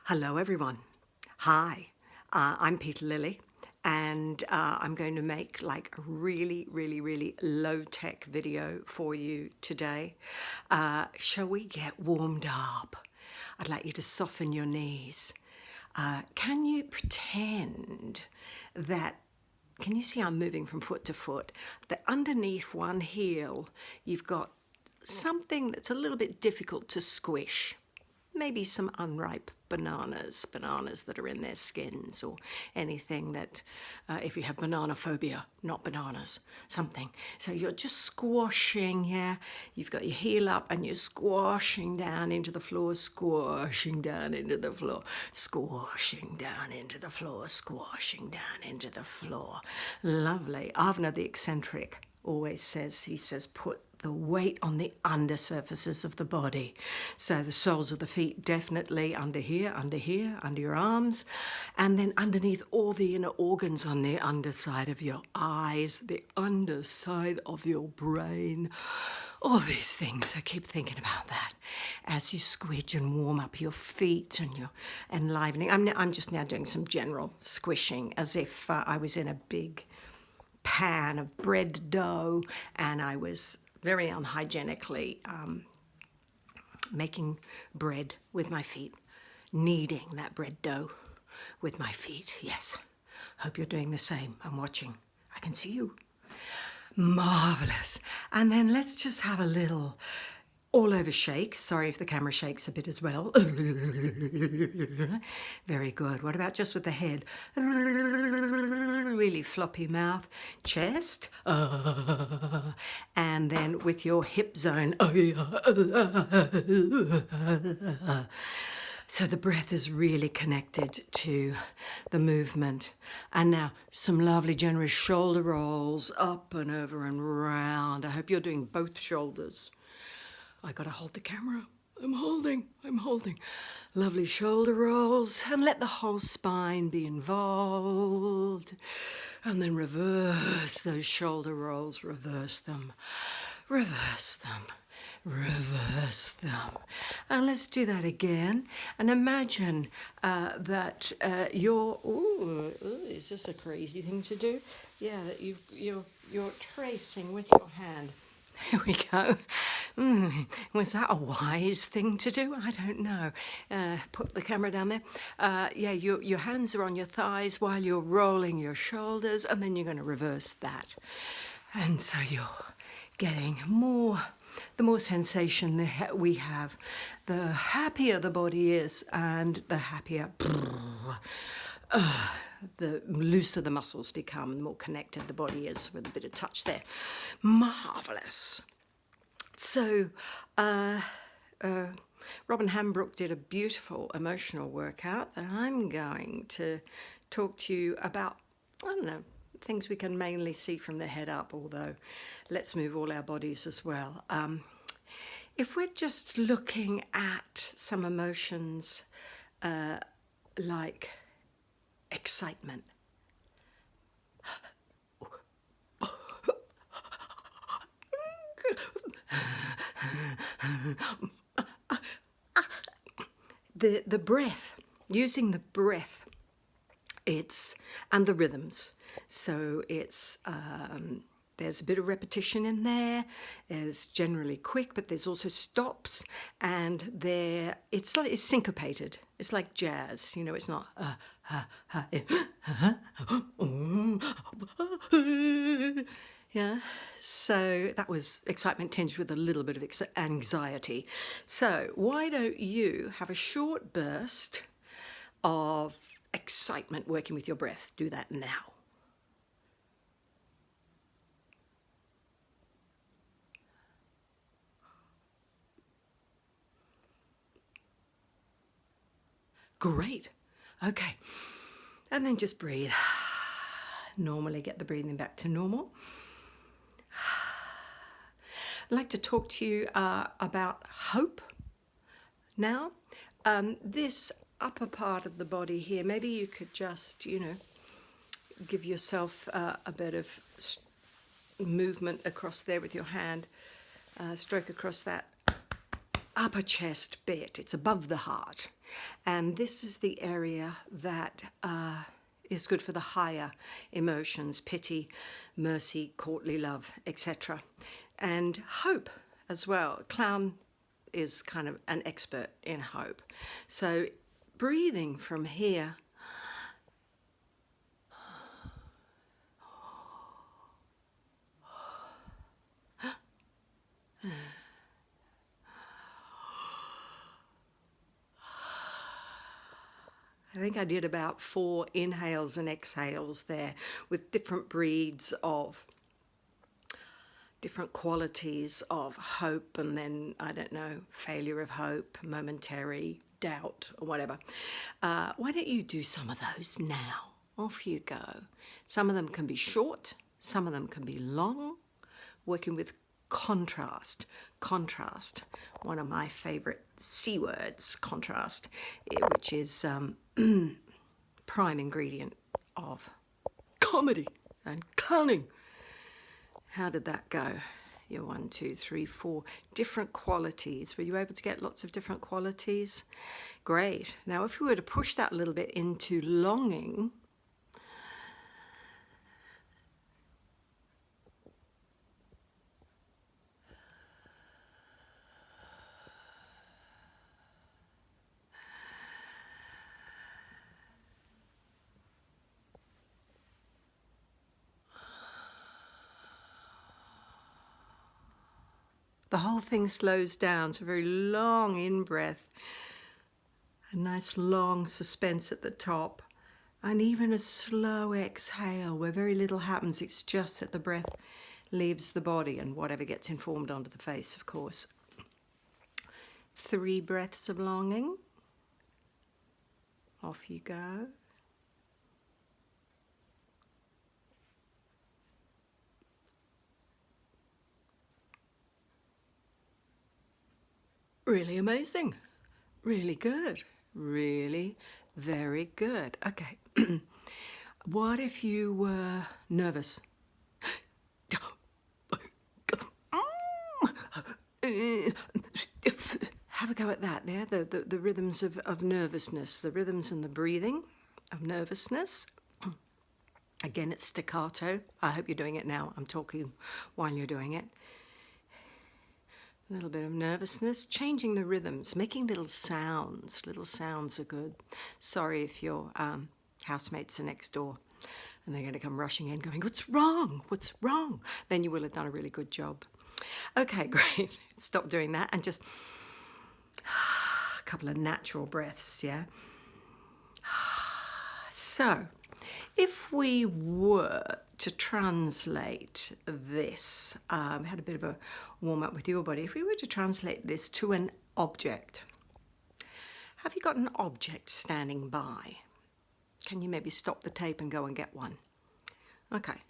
Hello everyone. Hi, I'm Peter Lilly and I'm going to make like a really low-tech video for you today. Shall we get warmed up? I'd like you to soften your knees. Can you pretend that, can you see I'm moving from foot to foot, that underneath one heel you've got something that's a little bit difficult to squish? Maybe some unripe bananas that are in their skins, or anything that, if you have banana phobia, not bananas, something. So you're just squashing, yeah? You've got your heel up and you're squashing down into the floor, squashing down into the floor, squashing down into the floor, squashing down into the floor. Lovely. Avner the eccentric always says, he says, put the weight on the undersurfaces of the body. So the soles of the feet definitely under here, under your arms, and then underneath all the inner organs on the underside of your eyes, the underside of your brain. All these things, I keep thinking about that as you squidge and warm up your feet and you're enlivening. I'm just now doing some general squishing as if I was in a big pan of bread dough and I was very unhygienically making bread with my feet, kneading that bread dough with my feet. Yes, hope you're doing the same. I'm watching. I can see you. Marvelous. And then let's just have a little all over shake. Sorry if the camera shakes a bit as well. Very good. What about just with the head? Really floppy mouth, chest, and then with your hip zone. So the breath is really connected to the movement. And now some lovely generous shoulder rolls up and over and round. I hope you're doing both shoulders. I gotta hold the camera. I'm holding. Lovely shoulder rolls, and let the whole spine be involved. And then reverse those shoulder rolls, reverse them. And let's do that again. And imagine that you're, is this a crazy thing to do? Yeah, that you're tracing with your hand. Here we go. Was that a wise thing to do? I don't know. Put the camera down there. Yeah, your hands are on your thighs while you're rolling your shoulders, and then you're going to reverse that. And so you're getting the more sensation we have, the happier the body is, and the happier, the looser the muscles become, the more connected the body is, with a bit of touch there. Marvellous. So, Robyn Hambrook did a beautiful emotional workout that I'm going to talk to you about. I don't know, things we can mainly see from the head up, although let's move all our bodies as well. If we're just looking at some emotions like excitement, the breath, using the breath, and the rhythms. So it's there's a bit of repetition in there. It's generally quick, but there's also stops, and it's syncopated. It's like jazz, you know. It's not yeah. So that was excitement tinged with a little bit of anxiety. So why don't you have a short burst of excitement working with your breath? Do that now. Great. Okay. And then just breathe. Normally get the breathing back to normal. I'd like to talk to you about hope now. This upper part of the body here, maybe you could just, give yourself a bit of movement across there with your hand, stroke across that upper chest bit. It's above the heart. And this is the area that is good for the higher emotions, pity, mercy, courtly love, etc. And hope as well. Clown is kind of an expert in hope. So breathing from here, I think I did about 4 inhales and exhales there with different breeds of different qualities of hope, and then, I don't know, failure of hope, momentary doubt, or whatever. Why don't you do some of those now? Off you go. Some of them can be short, some of them can be long, working with contrast. Contrast, one of my favourite C words, contrast, which is prime ingredient of comedy and cunning. How did that go? Your 1, 2, 3, 4 different qualities. Were you able to get lots of different qualities? Great. Now, if we were to push that a little bit into longing, the whole thing slows down. So very long in-breath, a nice long suspense at the top, and even a slow exhale where very little happens. It's just that the breath leaves the body and whatever gets informed onto the face, of course. 3 breaths of longing. Off you go. Really amazing. Really good. Really very good. Okay. What if you were nervous? Have a go at that there, the rhythms of nervousness, the rhythms and the breathing of nervousness. Again, it's staccato. I hope you're doing it now. I'm talking while you're doing it. A little bit of nervousness, changing the rhythms, making little sounds. Little sounds are good. Sorry if your housemates are next door and they're going to come rushing in going, "What's wrong? What's wrong?" Then you will have done a really good job. Okay, great. Stop doing that and just a couple of natural breaths, yeah? So, if we were to translate this, had a bit of a warm-up with your body. If we were to translate this to an object, have you got an object standing by? Can you maybe stop the tape and go and get one? Okay.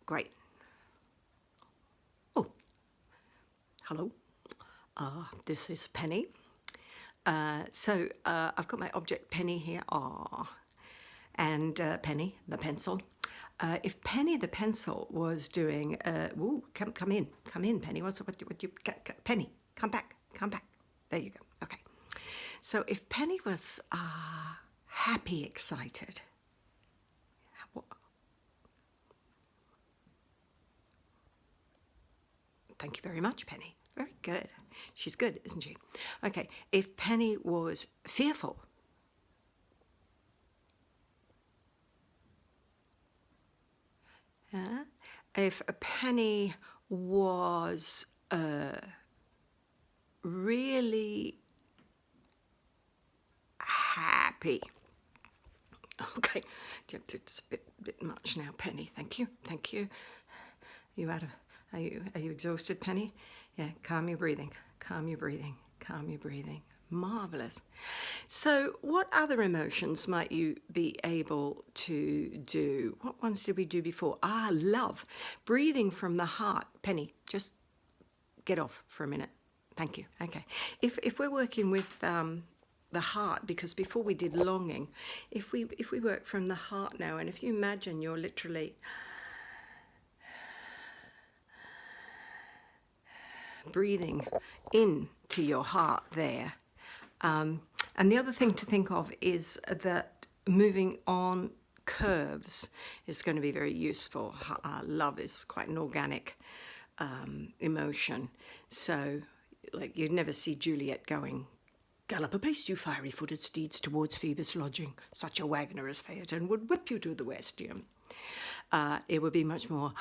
Great. Oh, hello. This is Penny. So I've got my object Penny here. And Penny, the pencil. If Penny, the pencil, was doing, come in, Penny. What you, Penny, come back. There you go. Okay. So if Penny was happy, excited. Thank you very much, Penny. Very good. She's good, isn't she? Okay. If Penny was fearful. If a Penny was really happy. Okay, it's a bit much now, Penny. Thank you. Are you exhausted, Penny? Yeah, calm your breathing. Marvelous. So what other emotions might you be able to do? What ones did we do before? Love. Breathing from the heart. Penny, just get off for a minute. Thank you. Okay. If we're working with the heart, because before we did longing, if we work from the heart now, and if you imagine you're literally breathing in to your heart there. And the other thing to think of is that moving on curves is going to be very useful. Love is quite an organic emotion. So, like, you'd never see Juliet going, "Gallop apace, you fiery-footed steeds, towards Phoebus' lodging. Such a wagoner as Phaeton would whip you to the west." It would be much more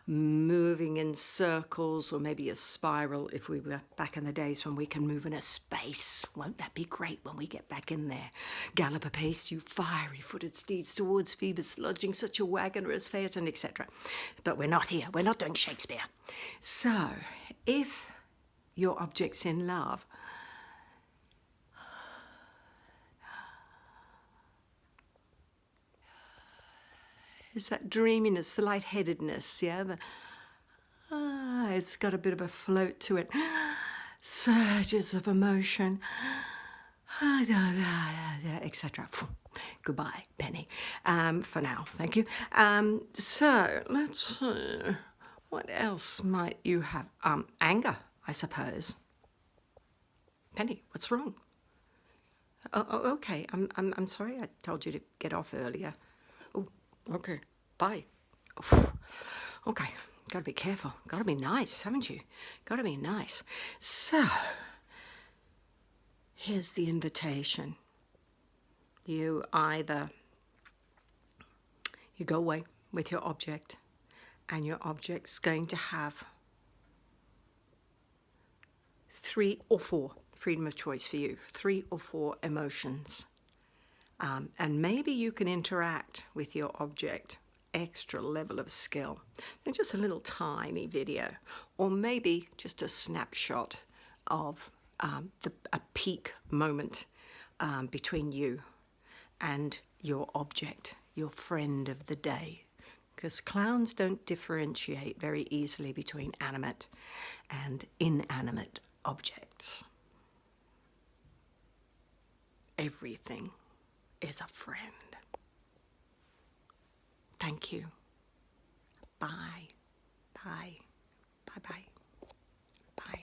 moving in circles, or maybe a spiral if we were back in the days when we can move in a space. Won't that be great when we get back in there? "Gallop apace, you fiery-footed steeds, towards Phoebus' lodging, such a wagoner as Phaeton," etc. But we're not here. We're not doing Shakespeare. So, if your object's in love, it's that dreaminess, the lightheadedness, yeah? It's got a bit of a float to it. Surges of emotion, etc. Goodbye, Penny. For now, thank you. So, let's see. What else might you have? Anger, I suppose. Penny, what's wrong? Oh, okay. I'm sorry. I told you to get off earlier. Oh, okay. Bye. Okay. Got to be careful. Got to be nice, haven't you? Got to be nice. So, here's the invitation. You go away with your object, and your object's going to have 3 or 4, freedom of choice for you, 3 or 4 emotions. And maybe you can interact with your object, extra level of skill. Then just a little tiny video, or maybe just a snapshot of a peak moment between you and your object, your friend of the day. Because clowns don't differentiate very easily between animate and inanimate objects. Everything is a friend. Thank you. Bye. Bye. Bye-bye.